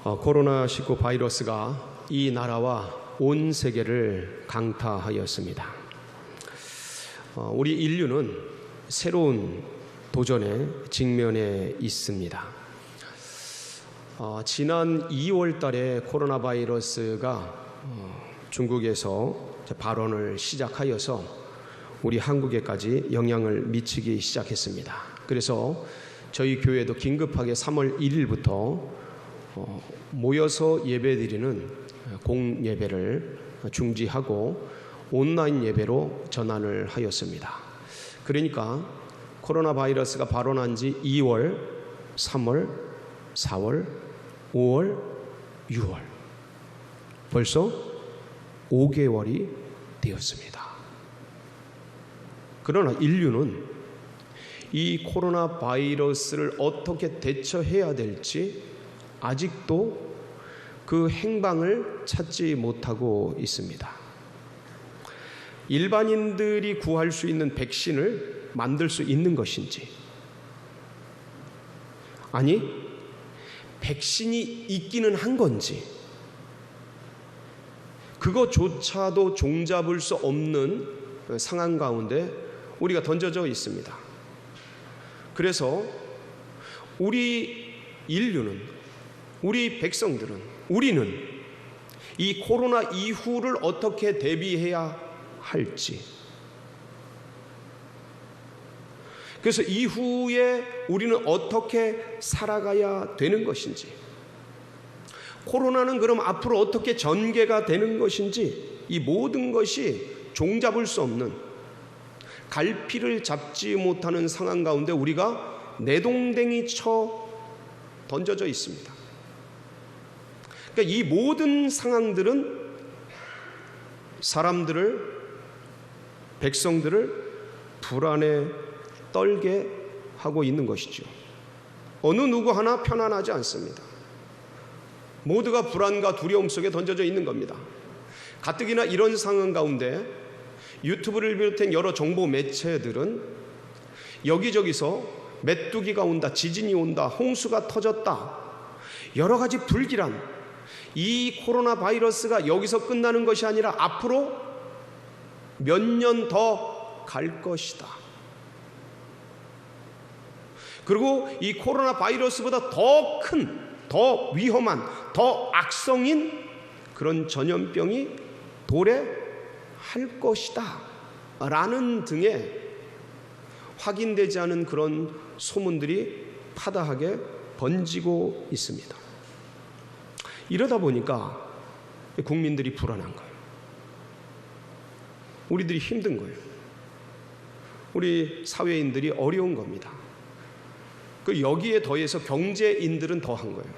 코로나19 바이러스가 이 나라와 온 세계를 강타하였습니다. 우리 인류는 새로운 도전에 직면해 있습니다. 지난 2월 달에 코로나 바이러스가 중국에서 발원을 시작하여서 우리 한국에까지 영향을 미치기 시작했습니다. 그래서 저희 교회도 긴급하게 3월 1일부터 모여서 예배드리는 공예배를 중지하고 온라인 예배로 전환을 하였습니다. 그러니까 코로나 바이러스가 발원한 지 2월, 3월, 4월, 5월, 6월 벌써 5개월이 되었습니다. 그러나 인류는 이 코로나 바이러스를 어떻게 대처해야 될지 아직도 그 행방을 찾지 못하고 있습니다. 일반인들이 구할 수 있는 백신을 만들 수 있는 것인지, 아니 백신이 있기는 한 건지, 그것조차도 종잡을 수 없는 상황 가운데 우리가 던져져 있습니다. 그래서 우리 인류는, 우리 백성들은, 우리는 이 코로나 이후를 어떻게 대비해야 할지, 그래서 이후에 우리는 어떻게 살아가야 되는 것인지, 코로나는 그럼 앞으로 어떻게 전개가 되는 것인지, 이 모든 것이 종잡을 수 없는, 갈피를 잡지 못하는 상황 가운데 우리가 내동댕이 쳐 던져져 있습니다. 그러니까 이 모든 상황들은 사람들을, 백성들을 불안에 떨게 하고 있는 것이죠. 어느 누구 하나 편안하지 않습니다. 모두가 불안과 두려움 속에 던져져 있는 겁니다. 가뜩이나 이런 상황 가운데 유튜브를 비롯한 여러 정보 매체들은 여기저기서 메뚜기가 온다, 지진이 온다, 홍수가 터졌다, 여러 가지 불길한, 이 코로나 바이러스가 여기서 끝나는 것이 아니라 앞으로 몇 년 더 갈 것이다. 그리고 이 코로나 바이러스보다 더 큰, 더 위험한, 더 악성인 그런 전염병이 도래할 것이다 라는 등의 확인되지 않은 그런 소문들이 파다하게 번지고 있습니다. 이러다 보니까 국민들이 불안한 거예요. 우리들이 힘든 거예요. 우리 사회인들이 어려운 겁니다. 여기에 더해서 경제인들은 더한 거예요.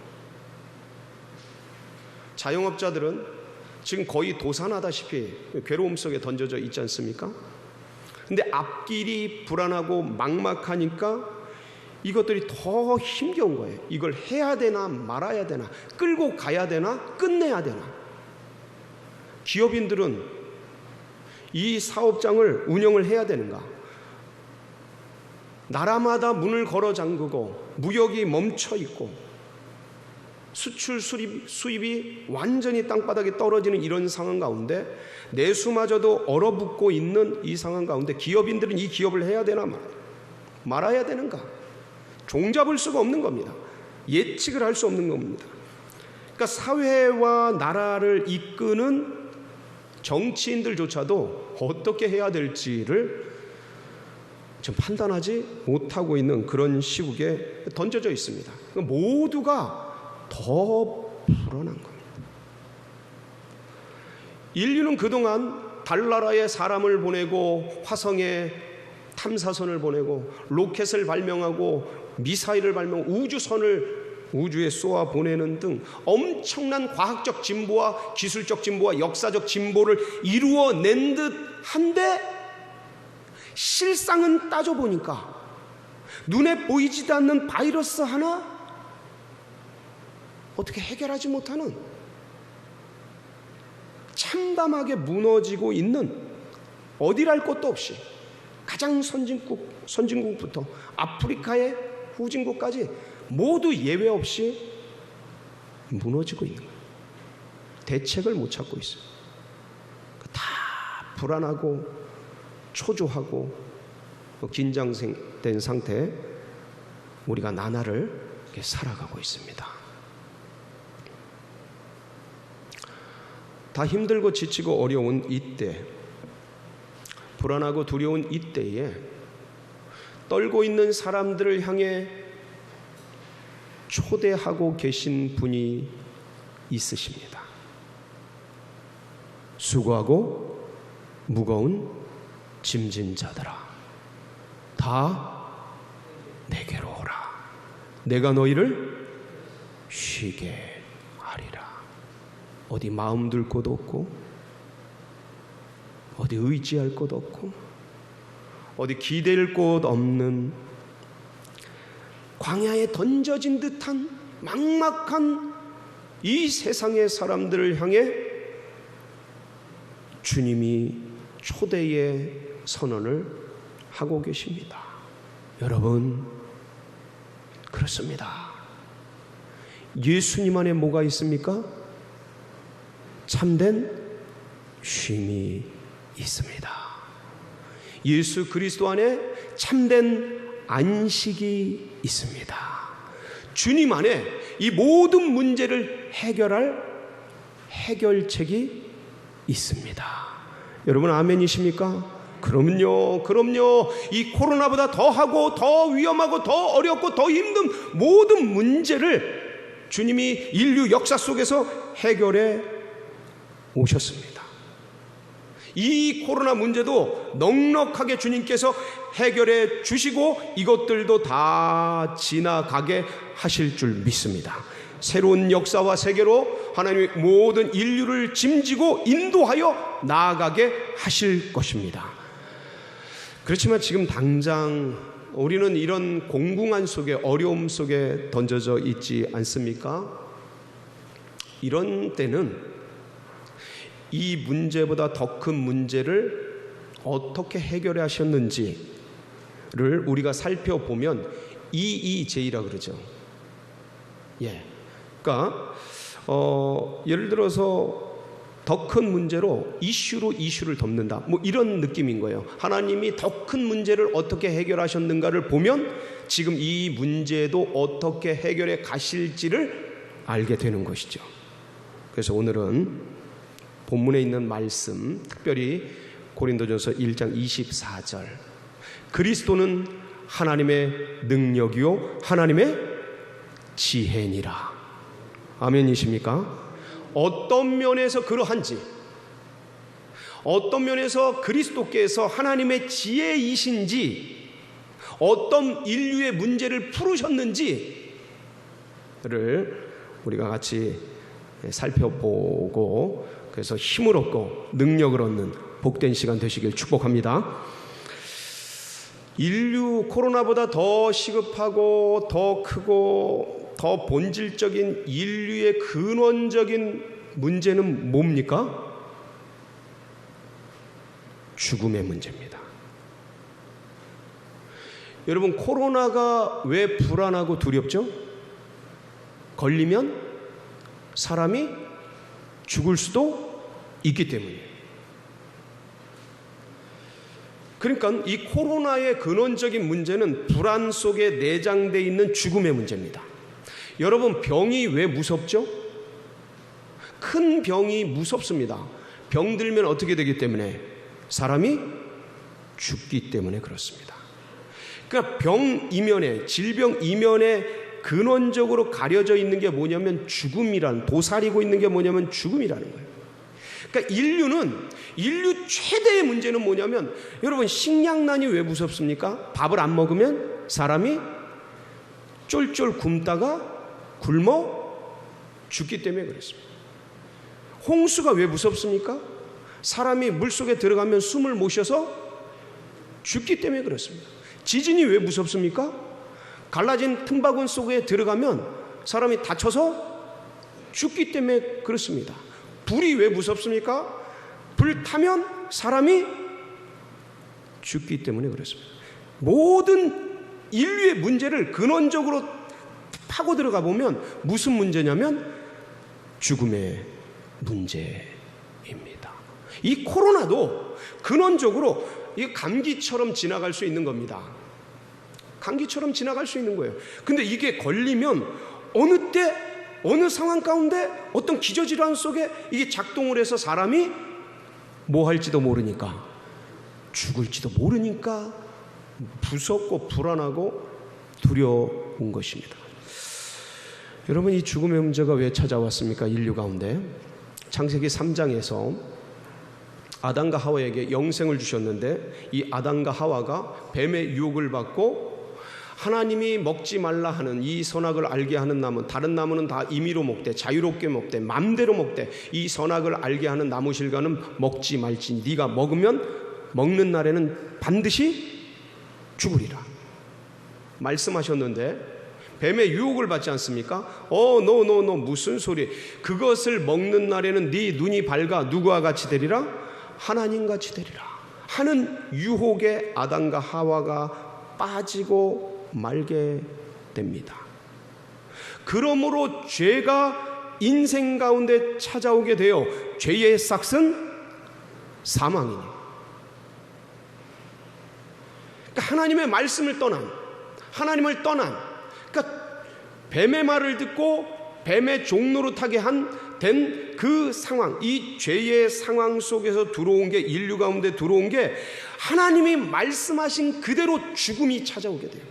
자영업자들은 지금 거의 도산하다시피 괴로움 속에 던져져 있지 않습니까? 근데 앞길이 불안하고 막막하니까 이것들이 더 힘겨운 거예요. 이걸 해야 되나 말아야 되나, 끌고 가야 되나 끝내야 되나. 기업인들은 이 사업장을 운영을 해야 되는가, 나라마다 문을 걸어 잠그고 무역이 멈춰 있고 수출 수입이 완전히 땅바닥에 떨어지는 이런 상황 가운데 내수마저도 얼어붙고 있는 이 상황 가운데 기업인들은 이 기업을 해야 되나 말아야 되는가, 종잡을 수가 없는 겁니다. 예측을 할 수 없는 겁니다. 그러니까 사회와 나라를 이끄는 정치인들조차도 어떻게 해야 될지를 지금 판단하지 못하고 있는 그런 시국에 던져져 있습니다. 그러니까 모두가 더 불안한 겁니다. 인류는 그동안 달나라에 사람을 보내고 화성에 탐사선을 보내고 로켓을 발명하고 미사일을 발명하고 우주선을 우주에 쏘아 보내는 등 엄청난 과학적 진보와 기술적 진보와 역사적 진보를 이루어낸 듯 한데 실상은 따져보니까 눈에 보이지도 않는 바이러스 하나 어떻게 해결하지 못하는, 참담하게 무너지고 있는, 어디랄 것도 없이 가장 선진국부터 아프리카의 후진국까지 모두 예외 없이 무너지고 있는 거예요. 대책을 못 찾고 있어요. 다 불안하고 초조하고 긴장된 상태에 우리가 나날을 살아가고 있습니다. 다 힘들고 지치고 어려운 이때, 불안하고 두려운 이때에 떨고 있는 사람들을 향해 초대하고 계신 분이 있으십니다. 수고하고 무거운 짐진 자들아, 다 내게로 오라. 내가 너희를 쉬게 하리라. 어디 마음 둘 곳 없고, 어디 의지할 곳 없고, 어디 기댈 곳 없는 광야에 던져진 듯한 막막한 이 세상의 사람들을 향해 주님이 초대의 선언을 하고 계십니다. 여러분, 그렇습니다. 예수님 안에 뭐가 있습니까? 참된 쉼이 있습니다. 예수 그리스도 안에 참된 안식이 있습니다. 주님 안에 이 모든 문제를 해결할 해결책이 있습니다. 여러분 아멘이십니까? 그럼요. 이 코로나보다 더하고 더 위험하고 더 어렵고 더 힘든 모든 문제를 주님이 인류 역사 속에서 해결해 오셨습니다. 이 코로나 문제도 넉넉하게 주님께서 해결해 주시고 이것들도 다 지나가게 하실 줄 믿습니다. 새로운 역사와 세계로 하나님이 모든 인류를 짐지고 인도하여 나아가게 하실 것입니다. 그렇지만 지금 당장 우리는 이런 공공한 속에, 어려움 속에 던져져 있지 않습니까? 이런 때는 이 문제보다 더 큰 문제를 어떻게 해결해 하셨는지를 우리가 살펴보면 EEJ라 그러죠. 그러니까 예를 들어서 더 큰 문제로 이슈를 덮는다, 뭐 이런 느낌인 거예요. 하나님이 더 큰 문제를 어떻게 해결하셨는가를 보면 지금 이 문제도 어떻게 해결해 가실지를 알게 되는 것이죠. 그래서 오늘은 본문에 있는 말씀, 특별히 고린도전서 1장 24절, 그리스도는 하나님의 능력이요 하나님의 지혜니라. 아멘이십니까? 어떤 면에서 그러한지, 어떤 면에서 그리스도께서 하나님의 지혜이신지, 어떤 인류의 문제를 풀으셨는지를 우리가 같이 살펴보고, 그래서 힘을 얻고 능력을 얻는 복된 시간 되시길 축복합니다. 인류 코로나보다 더 시급하고 더 크고 더 본질적인 인류의 근원적인 문제는 뭡니까? 죽음의 문제입니다. 여러분, 코로나가 왜 불안하고 두렵죠? 걸리면 사람이 죽을 수도 있기 때문이에요. 그러니까 이 코로나의 근원적인 문제는 불안 속에 내장되어 있는 죽음의 문제입니다. 여러분, 병이 왜 무섭죠? 큰 병이 무섭습니다. 병 들면 어떻게 되기 때문에? 사람이 죽기 때문에 그렇습니다. 그러니까 병 이면에, 질병 이면에 근원적으로 가려져 있는 게 뭐냐면 죽음이라는, 도사리고 있는 게 뭐냐면 죽음이라는 거예요. 그러니까 인류 최대의 문제는 뭐냐면, 여러분, 식량난이 왜 무섭습니까? 밥을 안 먹으면 사람이 쫄쫄 굶다가 굶어 죽기 때문에 그렇습니다. 홍수가 왜 무섭습니까? 사람이 물속에 들어가면 숨을 못 쉬어서 죽기 때문에 그렇습니다. 지진이 왜 무섭습니까? 갈라진 틈바구니 속에 들어가면 사람이 다쳐서 죽기 때문에 그렇습니다. 불이 왜 무섭습니까? 불 타면 사람이 죽기 때문에 그렇습니다. 모든 인류의 문제를 근원적으로 파고 들어가 보면 무슨 문제냐면 죽음의 문제입니다. 이 코로나도 근원적으로 이 감기처럼 지나갈 수 있는 겁니다. 감기처럼 지나갈 수 있는 거예요. 근데 이게 걸리면 어느 때 어느 상황 가운데 어떤 기저질환 속에 이게 작동을 해서 사람이 뭐 할지도 모르니까, 죽을지도 모르니까 무섭고 불안하고 두려운 것입니다. 여러분, 이 죽음의 문제가 왜 찾아왔습니까? 인류 가운데 창세기 3장에서 아담과 하와에게 영생을 주셨는데, 이 아담과 하와가 뱀의 유혹을 받고 하나님이 먹지 말라 하는 이 선악을 알게 하는 나무, 다른 나무는 다 임의로 먹되 자유롭게 먹되 맘대로 먹되 이 선악을 알게 하는 나무 실과는 먹지 말지, 네가 먹으면 먹는 날에는 반드시 죽으리라 말씀하셨는데, 뱀의 유혹을 받지 않습니까? 노 무슨 소리, 그것을 먹는 날에는 네 눈이 밝아 누구와 같이 되리라? 하나님같이 되리라 하는 유혹에 아담과 하와가 빠지고 말게 됩니다. 그러므로 죄가 인생 가운데 찾아오게 되어 죄의 싹은 사망이니, 그러니까 하나님의 말씀을 떠난, 하나님을 떠난, 그러니까 뱀의 말을 듣고 뱀의 종로로 타게 된 그 상황, 이 죄의 상황 속에서 들어온 게, 인류 가운데 들어온 게 하나님이 말씀하신 그대로 죽음이 찾아오게 돼요.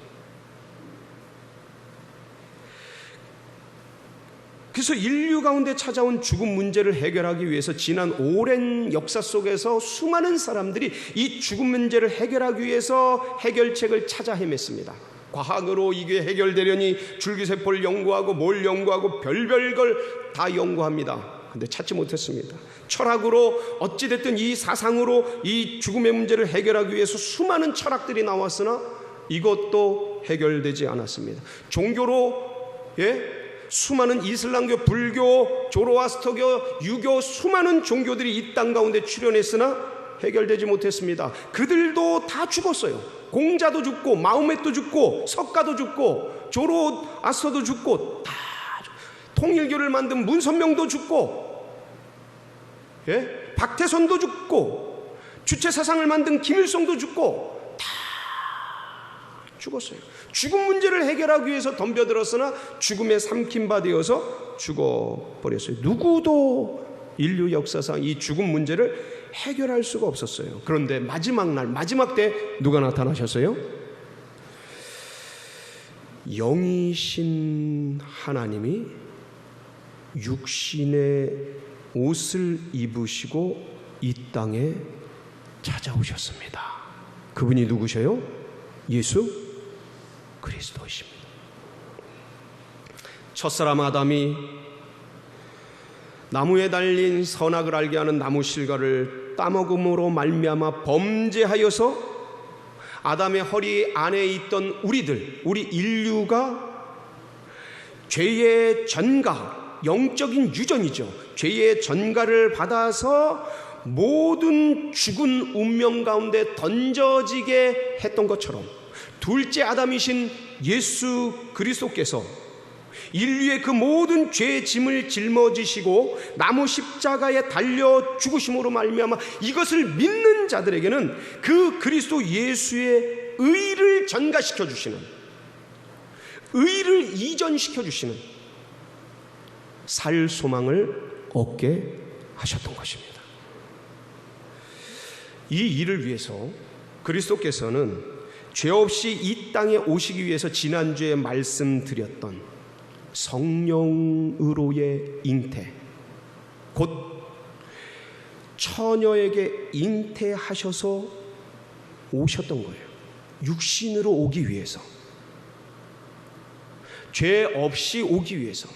그래서 인류 가운데 찾아온 죽음 문제를 해결하기 위해서 지난 오랜 역사 속에서 수많은 사람들이 이 죽음 문제를 해결하기 위해서 해결책을 찾아 헤맸습니다. 과학으로 이게 해결되려니 줄기세포를 연구하고 뭘 연구하고 별별 걸 다 연구합니다. 근데 찾지 못했습니다. 철학으로 어찌됐든 이 사상으로 이 죽음의 문제를 해결하기 위해서 수많은 철학들이 나왔으나 이것도 해결되지 않았습니다. 종교로 수많은 이슬람교, 불교, 조로아스터교, 유교 수많은 종교들이 이 땅 가운데 출현했으나 해결되지 못했습니다. 그들도 다 죽었어요. 공자도 죽고 마호멧도 죽고 석가도 죽고 조로아스터도 죽고, 다 통일교를 만든 문선명도 죽고, 박태선도 죽고, 주체사상을 만든 김일성도 죽고, 다 죽었어요. 죽음 문제를 해결하기 위해서 덤벼들었으나 죽음에 삼킨 바 되어서 죽어버렸어요. 누구도 인류 역사상 이 죽음 문제를 해결할 수가 없었어요. 그런데 마지막 날, 마지막 때 누가 나타나셨어요? 영이신 하나님이 육신의 옷을 입으시고 이 땅에 찾아오셨습니다. 그분이 누구셔요? 예수 그리스도이십니다. 첫사람 아담이 나무에 달린 선악을 알게 하는 나무 실과를 따먹음으로 말미암아 범죄하여서 아담의 허리 안에 있던 우리 인류가 죄의 전가, 영적인 유전이죠. 죄의 전가를 받아서 모든 죽은 운명 가운데 던져지게 했던 것처럼 둘째 아담이신 예수 그리스도께서 인류의 그 모든 죄의 짐을 짊어지시고 나무 십자가에 달려 죽으심으로 말미암아 이것을 믿는 자들에게는 그 그리스도 예수의 의를 전가시켜 주시는, 의를 이전시켜 주시는 살 소망을 얻게 하셨던 것입니다. 이 일을 위해서 그리스도께서는 죄 없이 이 땅에 오시기 위해서 지난주에 말씀드렸던 성령으로의 잉태, 곧 처녀에게 잉태하셔서 오셨던 거예요. 육신으로 오기 위해서, 죄 없이 오기 위해서.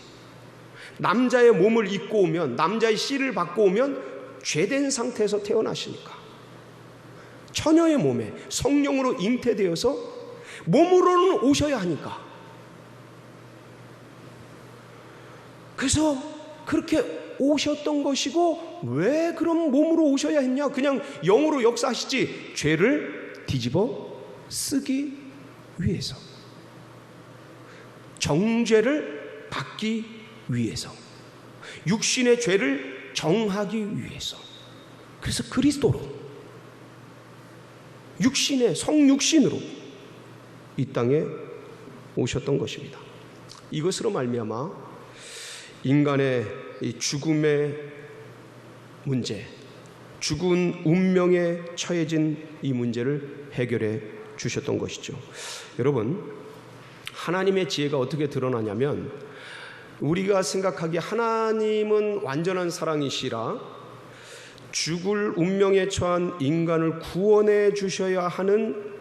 남자의 몸을 입고 오면, 남자의 씨를 받고 오면 죄된 상태에서 태어나시니까 처녀의 몸에 성령으로 잉태되어서 몸으로는 오셔야 하니까, 그래서 그렇게 오셨던 것이고, 왜 그럼 몸으로 오셔야 했냐? 그냥 영으로 역사하시지 죄를 뒤집어 쓰기 위해서, 정죄를 받기 위해서. 육신의 죄를 정하기 위해서. 그래서 그리스도로, 육신의 성육신으로 이 땅에 오셨던 것입니다. 이것으로 말미암아 인간의 이 죽음의 문제, 죽은 운명에 처해진 이 문제를 해결해 주셨던 것이죠. 여러분, 하나님의 지혜가 어떻게 드러나냐면, 우리가 생각하기에 하나님은 완전한 사랑이시라 죽을 운명에 처한 인간을 구원해 주셔야 하는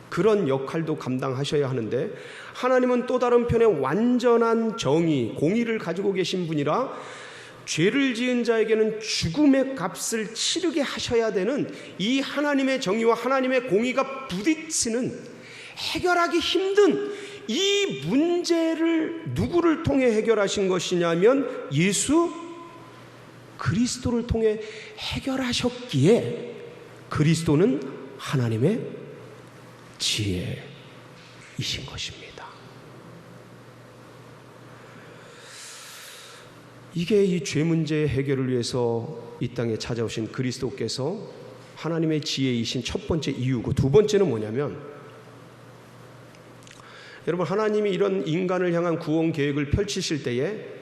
그런 역할도 감당하셔야 하는데, 하나님은 또 다른 편에 완전한 정의, 공의를 가지고 계신 분이라 죄를 지은 자에게는 죽음의 값을 치르게 하셔야 되는 이 하나님의 정의와 하나님의 공의가 부딪히는, 해결하기 힘든 이 문제를 누구를 통해 해결하신 것이냐면 예수 그리스도를 통해 해결하셨기에, 그리스도는 하나님의 지혜이신 것입니다. 이게 이 죄 문제 해결을 위해서 이 땅에 찾아오신 그리스도께서 하나님의 지혜이신 첫 번째 이유고, 두 번째는 뭐냐면, 여러분, 하나님이 이런 인간을 향한 구원 계획을 펼치실 때에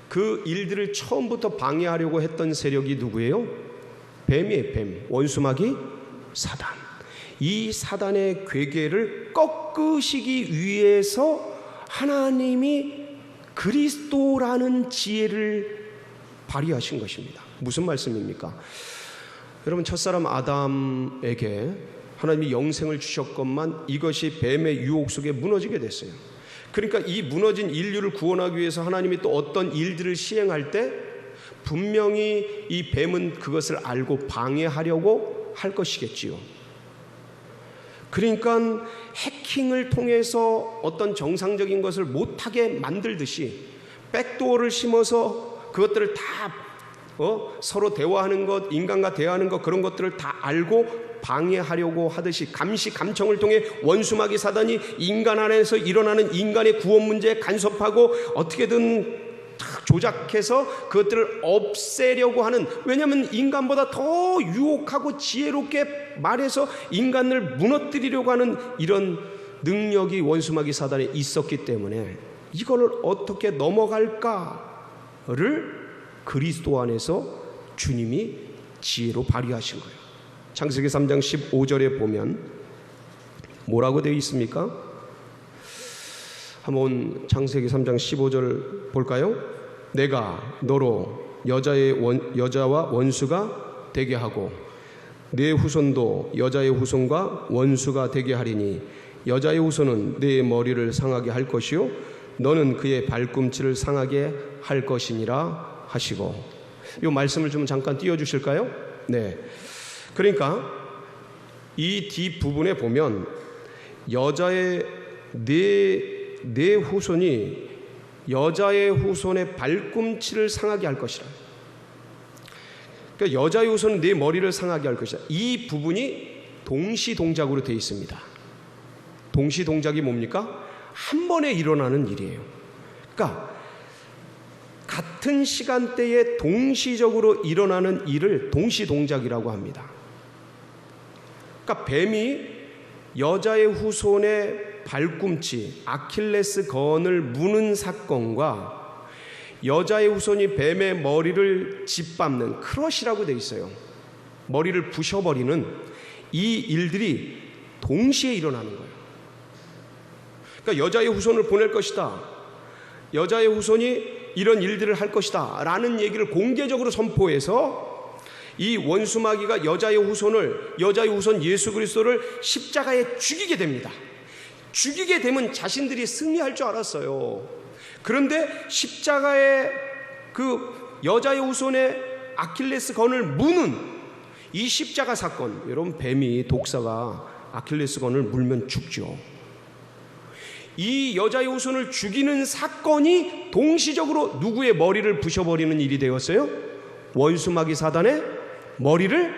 그 일들을 처음부터 방해하려고 했던 세력이 누구예요? 뱀이에요. 뱀, 원수마귀 사단. 이 사단의 괴계를 꺾으시기 위해서 하나님이 그리스도라는 지혜를 발휘하신 것입니다. 무슨 말씀입니까? 여러분, 첫사람 아담에게 하나님이 영생을 주셨건만 이것이 뱀의 유혹 속에 무너지게 됐어요. 그러니까 이 무너진 인류를 구원하기 위해서 하나님이 또 어떤 일들을 시행할 때 분명히 이 뱀은 그것을 알고 방해하려고 할 것이겠지요. 그러니까 해킹을 통해서 어떤 정상적인 것을 못하게 만들듯이 백도어를 심어서 그것들을 다 서로 대화하는 것, 인간과 대화하는 것, 그런 것들을 다 알고 방해하려고 하듯이 감시, 감청을 통해 원수마귀 사단이 인간 안에서 일어나는 인간의 구원 문제에 간섭하고 어떻게든 조작해서 그것들을 없애려고 하는, 왜냐하면 인간보다 더 유혹하고 지혜롭게 말해서 인간을 무너뜨리려고 하는 이런 능력이 원수마귀 사단에 있었기 때문에 이걸 어떻게 넘어갈까를 그리스도 안에서 주님이 지혜로 발휘하신 거예요. 창세기 3장 15절에 보면 뭐라고 되어 있습니까? 한번 창세기 3장 15절 볼까요? 내가 너로 여자와 원수가 되게 하고 내 후손도 여자의 후손과 원수가 되게 하리니 여자의 후손은 내 머리를 상하게 할 것이요 너는 그의 발꿈치를 상하게 할 것이니라 하시고, 이 말씀을 좀 잠깐 띄워주실까요? 네. 그러니까 이 뒷부분에 보면 여자의 내 후손이 여자의 후손의 발꿈치를 상하게 할 것이라. 그러니까 여자의 후손은 내 머리를 상하게 할 것이다. 이 부분이 동시동작으로 되어 있습니다. 동시동작이 뭡니까? 한 번에 일어나는 일이에요. 그러니까 같은 시간대에 동시적으로 일어나는 일을 동시동작이라고 합니다. 그러니까 뱀이 여자의 후손의 발꿈치, 아킬레스 건을 무는 사건과 여자의 후손이 뱀의 머리를 짓밟는 크러시라고 되어 있어요. 머리를 부셔버리는 이 일들이 동시에 일어나는 거예요. 그러니까 여자의 후손을 보낼 것이다, 여자의 후손이 이런 일들을 할 것이다 라는 얘기를 공개적으로 선포해서 이 원수마귀가 여자의 후손 예수 그리스도를 십자가에 죽이게 됩니다. 죽이게 되면 자신들이 승리할 줄 알았어요. 그런데 십자가에 그 여자의 후손의 아킬레스 건을 무는 이 십자가 사건, 여러분, 뱀이, 독사가 아킬레스 건을 물면 죽죠. 이 여자의 후손을 죽이는 사건이 동시적으로 누구의 머리를 부셔버리는 일이 되었어요? 원수마귀 사단의 머리를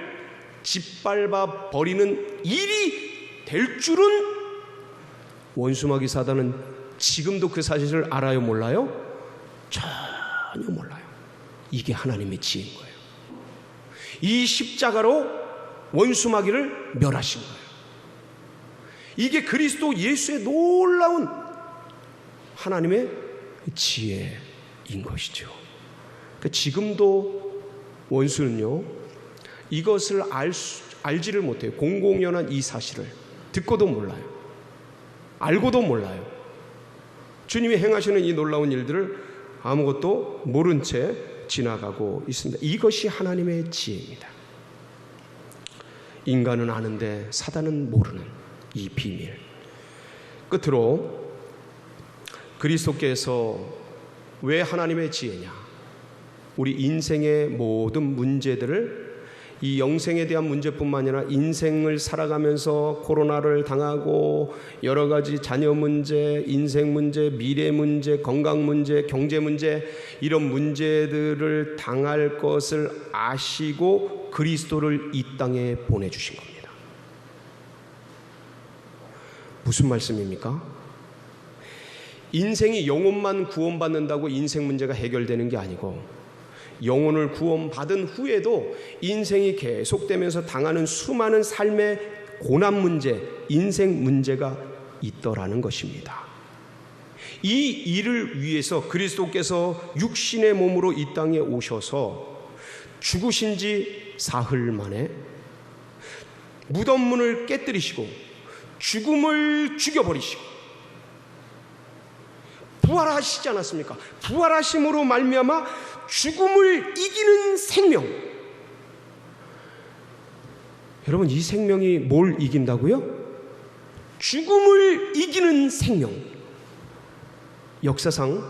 짓밟아 버리는 일이 될 줄은 원수마귀 사단은 지금도 그 사실을 알아요, 몰라요? 전혀 몰라요. 이게 하나님의 지혜인 거예요. 이 십자가로 원수마귀를 멸하신 거예요. 이게 그리스도 예수의 놀라운 하나님의 지혜인 것이죠. 그러니까 지금도 원수는요, 이것을 알지를 못해요. 공공연한 이 사실을 듣고도 몰라요. 알고도 몰라요. 주님이 행하시는 이 놀라운 일들을 아무것도 모른 채 지나가고 있습니다. 이것이 하나님의 지혜입니다. 인간은 아는데 사단은 모르는 이 비밀. 끝으로 그리스도께서 왜 하나님의 지혜냐? 우리 인생의 모든 문제들을, 이 영생에 대한 문제뿐만 아니라 인생을 살아가면서 코로나를 당하고 여러 가지 자녀 문제, 인생 문제, 미래 문제, 건강 문제, 경제 문제, 이런 문제들을 당할 것을 아시고 그리스도를 이 땅에 보내주신 겁니다. 무슨 말씀입니까? 인생이 영혼만 구원받는다고 인생 문제가 해결되는 게 아니고, 영혼을 구원받은 후에도 인생이 계속되면서 당하는 수많은 삶의 고난 문제, 인생 문제가 있더라는 것입니다. 이 일을 위해서 그리스도께서 육신의 몸으로 이 땅에 오셔서 죽으신 지 사흘 만에 무덤 문을 깨뜨리시고 죽음을 죽여버리시고 부활하시지 않았습니까? 부활하심으로 말미암아 죽음을 이기는 생명. 여러분, 이 생명이 뭘 이긴다고요? 죽음을 이기는 생명. 역사상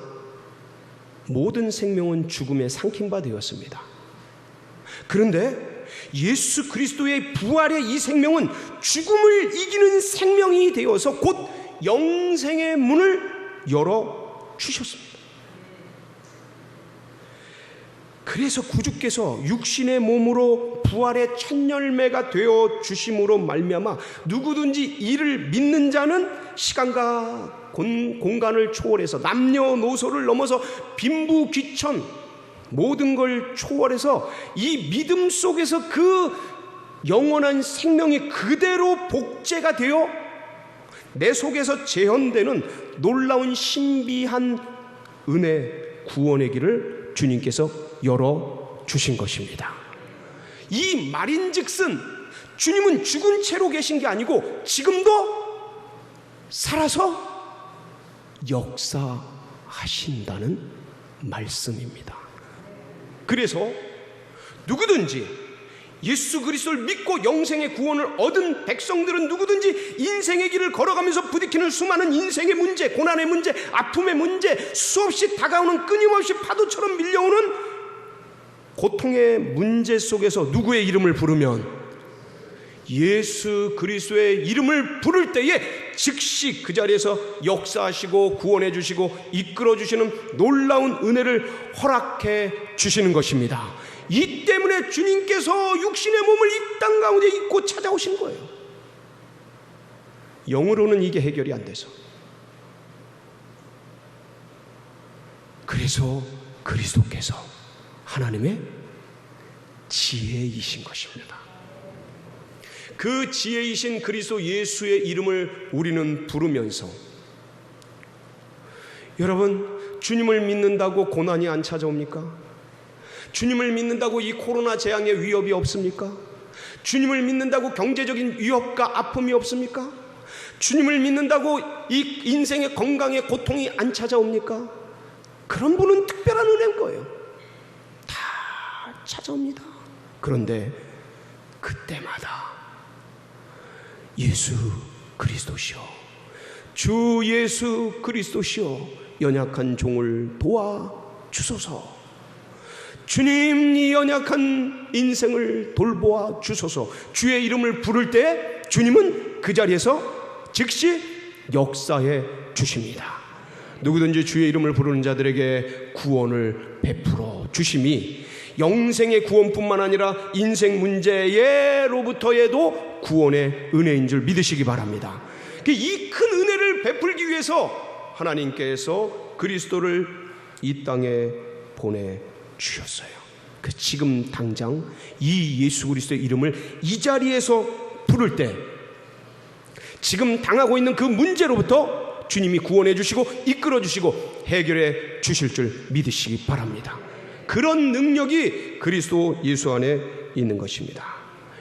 모든 생명은 죽음에 삼킨 바 되었습니다. 그런데 예수 그리스도의 부활의 이 생명은 죽음을 이기는 생명이 되어서 곧 영생의 문을 열어 주셨습니다. 그래서 구주께서 육신의 몸으로 부활의 첫 열매가 되어 주심으로 말미암아 누구든지 이를 믿는 자는 시간과 공간을 초월해서 남녀노소를 넘어서 빈부귀천 모든 걸 초월해서 이 믿음 속에서 그 영원한 생명이 그대로 복제가 되어 내 속에서 재현되는 놀라운 신비한 은혜, 구원의 길을 주님께서 열어주신 것입니다. 이 말인즉슨 주님은 죽은 채로 계신 게 아니고 지금도 살아서 역사하신다는 말씀입니다. 그래서 누구든지 예수 그리스도를 믿고 영생의 구원을 얻은 백성들은 누구든지 인생의 길을 걸어가면서 부딪히는 수많은 인생의 문제, 고난의 문제, 아픔의 문제, 수없이 다가오는 끊임없이 파도처럼 밀려오는 고통의 문제 속에서 누구의 이름을 부르면 예수 그리스도의 이름을 부를 때에 즉시 그 자리에서 역사하시고 구원해 주시고 이끌어 주시는 놀라운 은혜를 허락해 주시는 것입니다. 이 때문에 주님께서 육신의 몸을 이 땅 가운데 입고 찾아오신 거예요. 영으로는 이게 해결이 안 돼서. 그래서 그리스도께서 하나님의 지혜이신 것입니다. 그 지혜이신 그리스도 예수의 이름을 우리는 부르면서, 여러분, 주님을 믿는다고 고난이 안 찾아옵니까? 주님을 믿는다고 이 코로나 재앙의 위협이 없습니까? 주님을 믿는다고 경제적인 위협과 아픔이 없습니까? 주님을 믿는다고 이 인생의 건강의 고통이 안 찾아옵니까? 그런 분은 특별한 은혜인 거예요. 다 찾아옵니다. 그런데 그때마다 예수 그리스도시여, 주 예수 그리스도시여, 연약한 종을 도와주소서. 주님, 이 연약한 인생을 돌보아 주소서. 주의 이름을 부를 때 주님은 그 자리에서 즉시 역사해 주십니다. 누구든지 주의 이름을 부르는 자들에게 구원을 베풀어 주심이 영생의 구원뿐만 아니라 인생 문제로부터에도 구원의 은혜인 줄 믿으시기 바랍니다. 이 큰 은혜를 베풀기 위해서 하나님께서 그리스도를 이 땅에 보내주셨어요. 그 지금 당장 이 예수 그리스도의 이름을 이 자리에서 부를 때 지금 당하고 있는 그 문제로부터 주님이 구원해 주시고 이끌어 주시고 해결해 주실 줄 믿으시기 바랍니다. 그런 능력이 그리스도 예수 안에 있는 것입니다.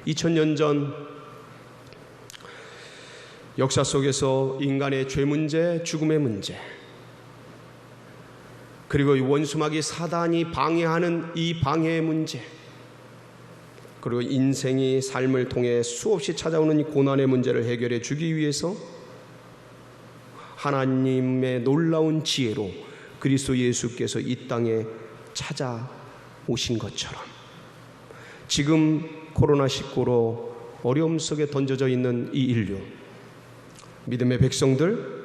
2000년 전 역사 속에서 인간의 죄 문제, 죽음의 문제, 그리고 원수마귀 사단이 방해하는 이 방해의 문제, 그리고 인생이 삶을 통해 수없이 찾아오는 이 고난의 문제를 해결해 주기 위해서 하나님의 놀라운 지혜로 그리스도 예수께서 이 땅에 찾아오신 것처럼 지금 코로나19로 어려움 속에 던져져 있는 이 인류, 믿음의 백성들,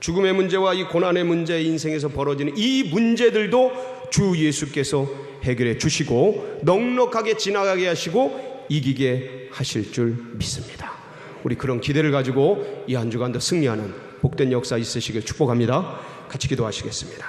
죽음의 문제와 이 고난의 문제, 인생에서 벌어지는 이 문제들도 주 예수께서 해결해 주시고 넉넉하게 지나가게 하시고 이기게 하실 줄 믿습니다. 우리 그런 기대를 가지고 이 한 주간도 승리하는 복된 역사 있으시길 축복합니다. 같이 기도하시겠습니다.